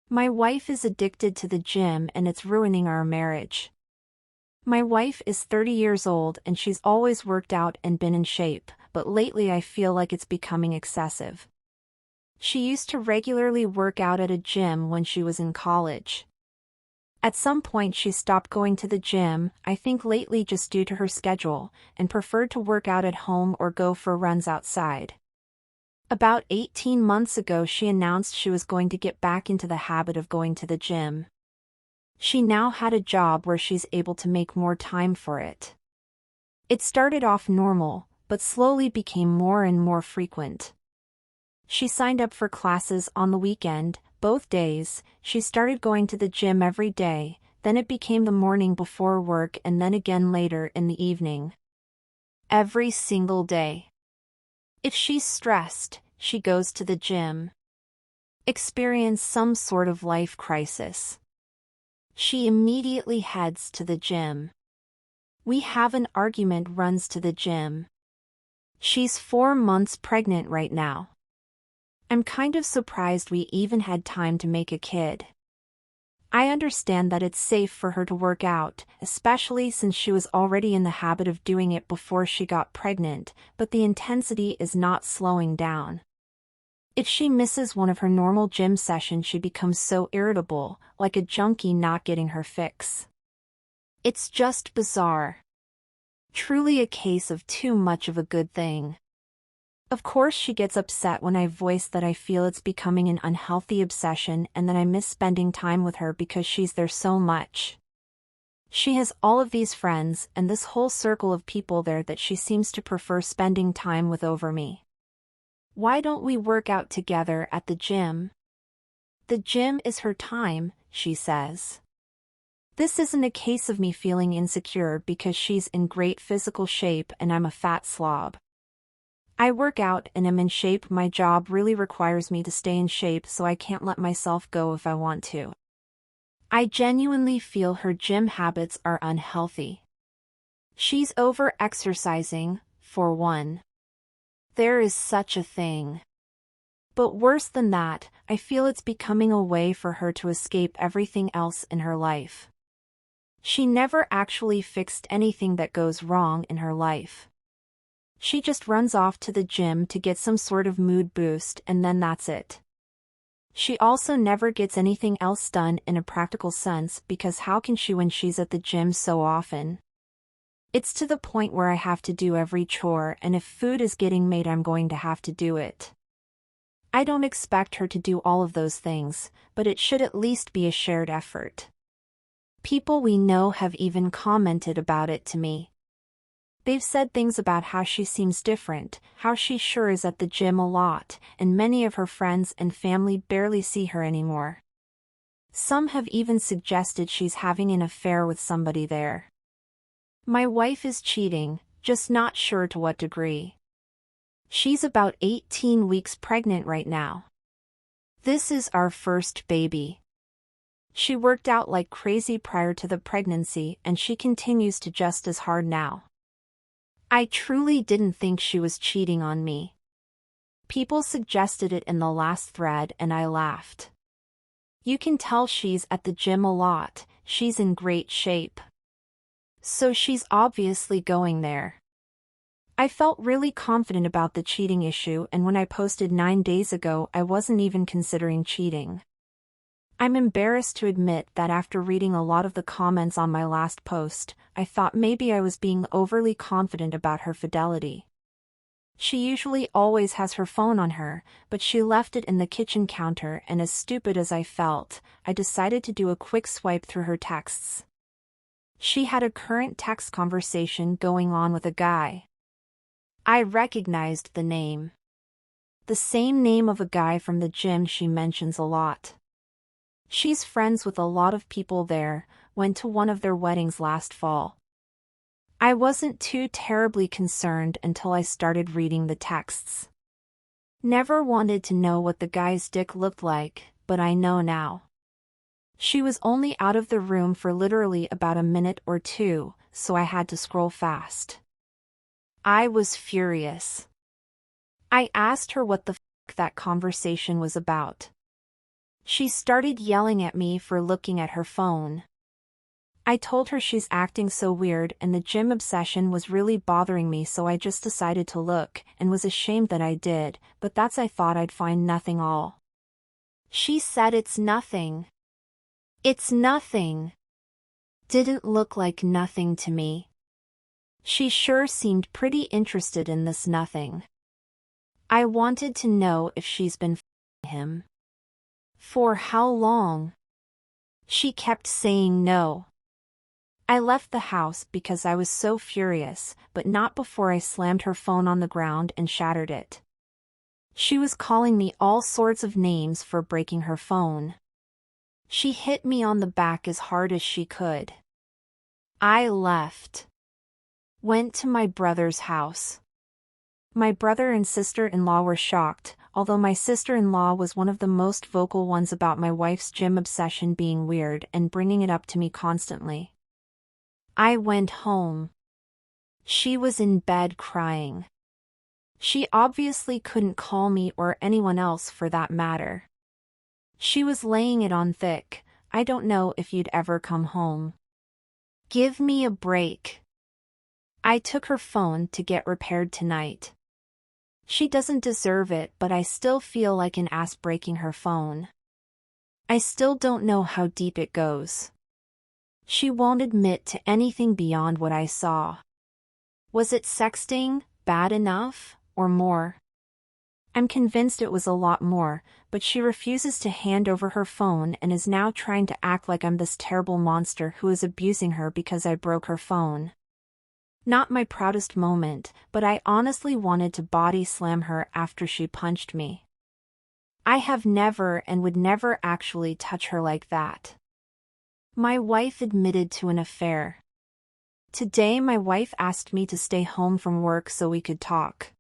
My wife is addicted to the gym and it's ruining our marriage. My wife is 30 years old and she's always worked out and been in shape, but lately I feel like it's becoming excessive. She used to regularly work out at a gym when she was in college. At some point she stopped going to the gym, I think lately just due to her schedule, and preferred to work out at home or go for runs outside. About 18 months ago she announced she was going to get back into the habit of going to the gym. She now had a job where she's able to make more time for it. It started off normal, but slowly became more and more frequent. She signed up for classes on the weekend, both days. She started going to the gym every day, then it became the morning before work and then again later in the evening. Every single day. If she's stressed, she goes to the gym. Experience some sort of life crisis. She immediately heads to the gym. We have an argument, runs to the gym. She's 4 months pregnant right now. I'm kind of surprised we even had time to make a kid. I understand that it's safe for her to work out, especially since she was already in the habit of doing it before she got pregnant, but the intensity is not slowing down. If she misses one of her normal gym sessions, she becomes so irritable, like a junkie not getting her fix. It's just bizarre. Truly a case of too much of a good thing. Of course she gets upset when I voice that I feel it's becoming an unhealthy obsession and that I miss spending time with her because she's there so much. She has all of these friends and this whole circle of people there that she seems to prefer spending time with over me. Why don't we work out together at the gym? The gym is her time, she says. This isn't a case of me feeling insecure because she's in great physical shape and I'm a fat slob. I work out and am in shape. My job really requires me to stay in shape, so I can't let myself go if I want to. I genuinely feel her gym habits are unhealthy. She's over-exercising, for one. There is such a thing. But worse than that, I feel it's becoming a way for her to escape everything else in her life. She never actually fixed anything that goes wrong in her life. She just runs off to the gym to get some sort of mood boost and then that's it. She also never gets anything else done in a practical sense because how can she when she's at the gym so often? It's to the point where I have to do every chore, and if food is getting made I'm going to have to do it. I don't expect her to do all of those things, but it should at least be a shared effort. People we know have even commented about it to me. They've said things about how she seems different, how she sure is at the gym a lot, and many of her friends and family barely see her anymore. Some have even suggested she's having an affair with somebody there. My wife is cheating, just not sure to what degree. She's about 18 weeks pregnant right now. This is our first baby. She worked out like crazy prior to the pregnancy and she continues to just as hard now. I truly didn't think she was cheating on me. People suggested it in the last thread and I laughed. You can tell she's at the gym a lot, she's in great shape. So she's obviously going there. I felt really confident about the cheating issue, and when I posted 9 days ago I wasn't even considering cheating. I'm embarrassed to admit that after reading a lot of the comments on my last post, I thought maybe I was being overly confident about her fidelity. She usually always has her phone on her, but she left it in the kitchen counter, and as stupid as I felt, I decided to do a quick swipe through her texts. She had a current text conversation going on with a guy. I recognized the name. The same name of a guy from the gym she mentions a lot. She's friends with a lot of people there, went to one of their weddings last fall. I wasn't too terribly concerned until I started reading the texts. Never wanted to know what the guy's dick looked like, but I know now. She was only out of the room for literally about a minute or two, so I had to scroll fast. I was furious. I asked her what the f*** that conversation was about. She started yelling at me for looking at her phone. I told her she's acting so weird and the gym obsession was really bothering me, so I just decided to look and was ashamed that I did, but that's I thought I'd find nothing all. She said it's nothing. It's nothing. Didn't look like nothing to me. She sure seemed pretty interested in this nothing. I wanted to know if she's been f***ing him. For how long? She kept saying no. I left the house because I was so furious, but not before I slammed her phone on the ground and shattered it. She was calling me all sorts of names for breaking her phone. She hit me on the back as hard as she could. I left. Went to my brother's house. My brother and sister-in-law were shocked, although my sister-in-law was one of the most vocal ones about my wife's gym obsession being weird and bringing it up to me constantly. I went home. She was in bed crying. She obviously couldn't call me or anyone else for that matter. She was laying it on thick. I don't know if you'd ever come home. Give me a break. I took her phone to get repaired tonight. She doesn't deserve it, but I still feel like an ass breaking her phone. I still don't know how deep it goes. She won't admit to anything beyond what I saw. Was it sexting, bad enough, or more? I'm convinced it was a lot more, but she refuses to hand over her phone and is now trying to act like I'm this terrible monster who is abusing her because I broke her phone. Not my proudest moment, but I honestly wanted to body slam her after she punched me. I have never and would never actually touch her like that. My wife admitted to an affair. Today my wife asked me to stay home from work so we could talk.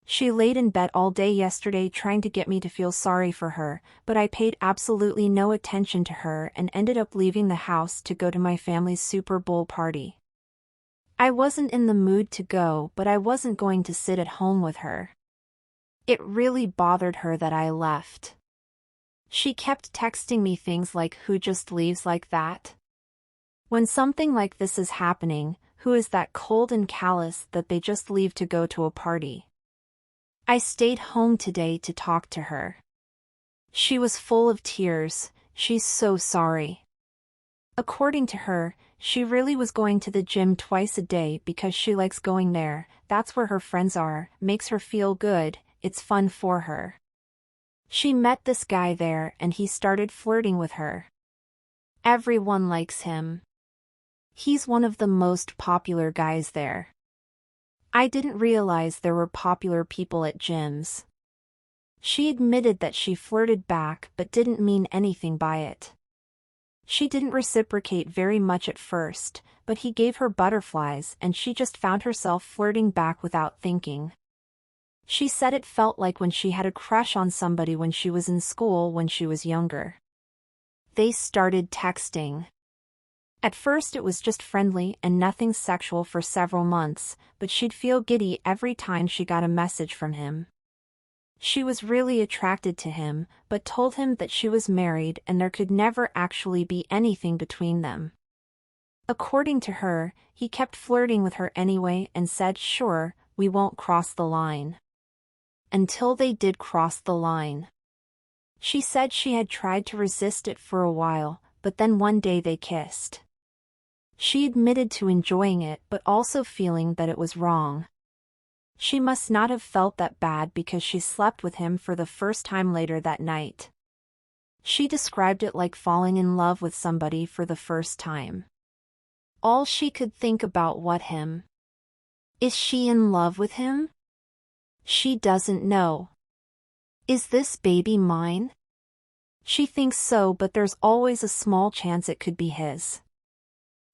She laid in bed all day yesterday trying to get me to feel sorry for her, but I paid absolutely no attention to her and ended up leaving the house to go to my family's Super Bowl party. I wasn't in the mood to go, but I wasn't going to sit at home with her. It really bothered her that I left. She kept texting me things like, "Who just leaves like that?" When something like this is happening, who is that cold and callous that they just leave to go to a party? I stayed home today to talk to her. She was full of tears. She's so sorry. According to her, she really was going to the gym twice a day because she likes going there, that's where her friends are, makes her feel good, it's fun for her. She met this guy there and he started flirting with her. Everyone likes him. He's one of the most popular guys there. I didn't realize there were popular people at gyms. She admitted that she flirted back but didn't mean anything by it. She didn't reciprocate very much at first, but he gave her butterflies and she just found herself flirting back without thinking. She said it felt like when she had a crush on somebody when she was in school when she was younger. They started texting. At first it was just friendly and nothing sexual for several months, but she'd feel giddy every time she got a message from him. She was really attracted to him, but told him that she was married and there could never actually be anything between them. According to her, he kept flirting with her anyway and said, "Sure, we won't cross the line." Until they did cross the line. She said she had tried to resist it for a while, but then one day they kissed. She admitted to enjoying it but also feeling that it was wrong. She must not have felt that bad because she slept with him for the first time later that night. She described it like falling in love with somebody for the first time. All she could think about what him. Is she in love with him? She doesn't know. Is this baby mine? She thinks so, but there's always a small chance it could be his.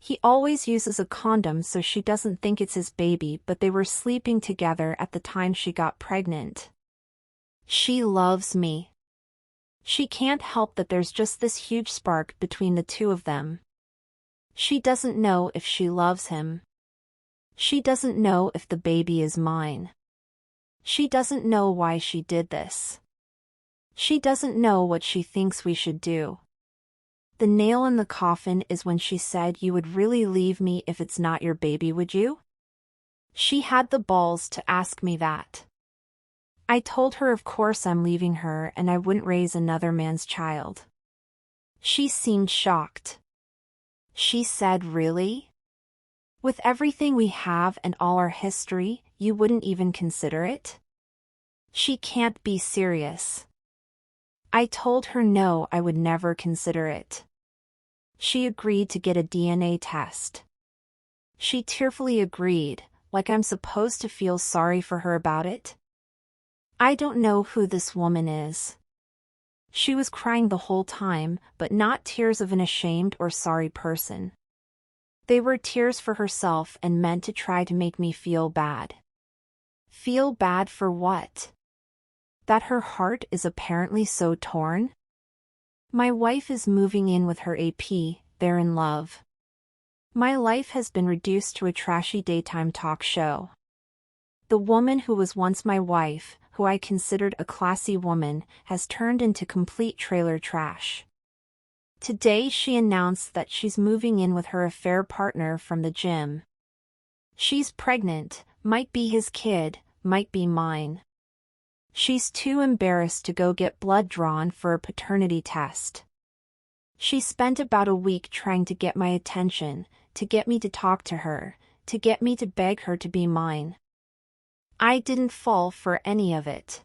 He always uses a condom so she doesn't think it's his baby, but they were sleeping together at the time she got pregnant. She loves me. She can't help that there's just this huge spark between the two of them. She doesn't know if she loves him. She doesn't know if the baby is mine. She doesn't know why she did this. She doesn't know what she thinks we should do. The nail in the coffin is when she said, "You would really leave me if it's not your baby, would you?" She had the balls to ask me that. I told her of course I'm leaving her and I wouldn't raise another man's child. She seemed shocked. She said, "Really? With everything we have and all our history, you wouldn't even consider it?" She can't be serious. I told her no, I would never consider it. She agreed to get a DNA test. She tearfully agreed, like I'm supposed to feel sorry for her about it. I don't know who this woman is. She was crying the whole time, but not tears of an ashamed or sorry person. They were tears for herself and meant to try to make me feel bad. Feel bad for what? That her heart is apparently so torn? My wife is moving in with her AP, they're in love. My life has been reduced to a trashy daytime talk show. The woman who was once my wife, who I considered a classy woman, has turned into complete trailer trash. Today she announced that she's moving in with her affair partner from the gym. She's pregnant, might be his kid, might be mine. She's too embarrassed to go get blood drawn for a paternity test. She spent about a week trying to get my attention, to get me to talk to her, to get me to beg her to be mine. I didn't fall for any of it.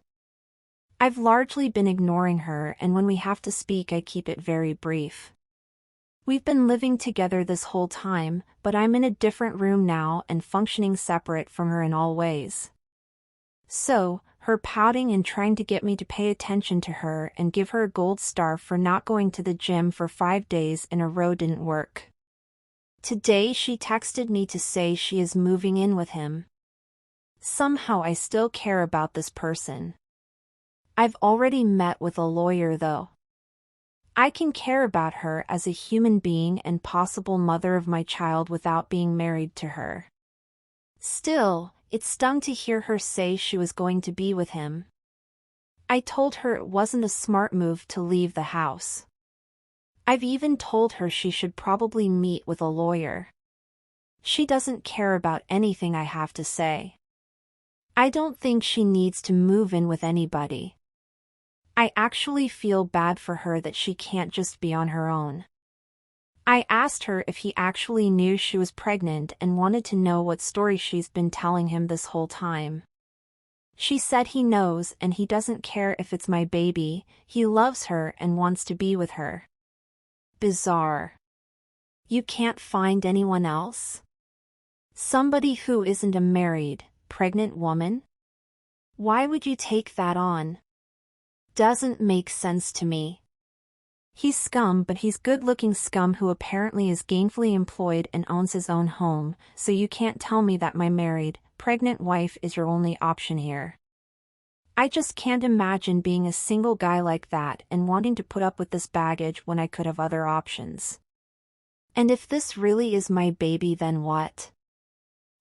I've largely been ignoring her, and when we have to speak I keep it very brief. We've been living together this whole time, but I'm in a different room now and functioning separate from her in all ways. So, her pouting and trying to get me to pay attention to her and give her a gold star for not going to the gym for 5 days in a row didn't work. Today she texted me to say she is moving in with him. Somehow I still care about this person. I've already met with a lawyer though. I can care about her as a human being and possible mother of my child without being married to her. Still, it stung to hear her say she was going to be with him. I told her it wasn't a smart move to leave the house. I've even told her she should probably meet with a lawyer. She doesn't care about anything I have to say. I don't think she needs to move in with anybody. I actually feel bad for her that she can't just be on her own. I asked her if he actually knew she was pregnant and wanted to know what story she's been telling him this whole time. She said he knows and he doesn't care if it's my baby, he loves her and wants to be with her. Bizarre. You can't find anyone else? Somebody who isn't a married, pregnant woman? Why would you take that on? Doesn't make sense to me. He's scum, but he's good-looking scum who apparently is gainfully employed and owns his own home, so you can't tell me that my married, pregnant wife is your only option here. I just can't imagine being a single guy like that and wanting to put up with this baggage when I could have other options. And if this really is my baby, then what?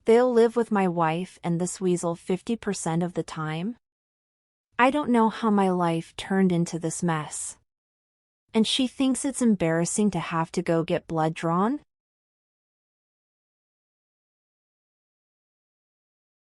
They'll live with my wife and this weasel 50% of the time? I don't know how my life turned into this mess. And she thinks it's embarrassing to have to go get blood drawn?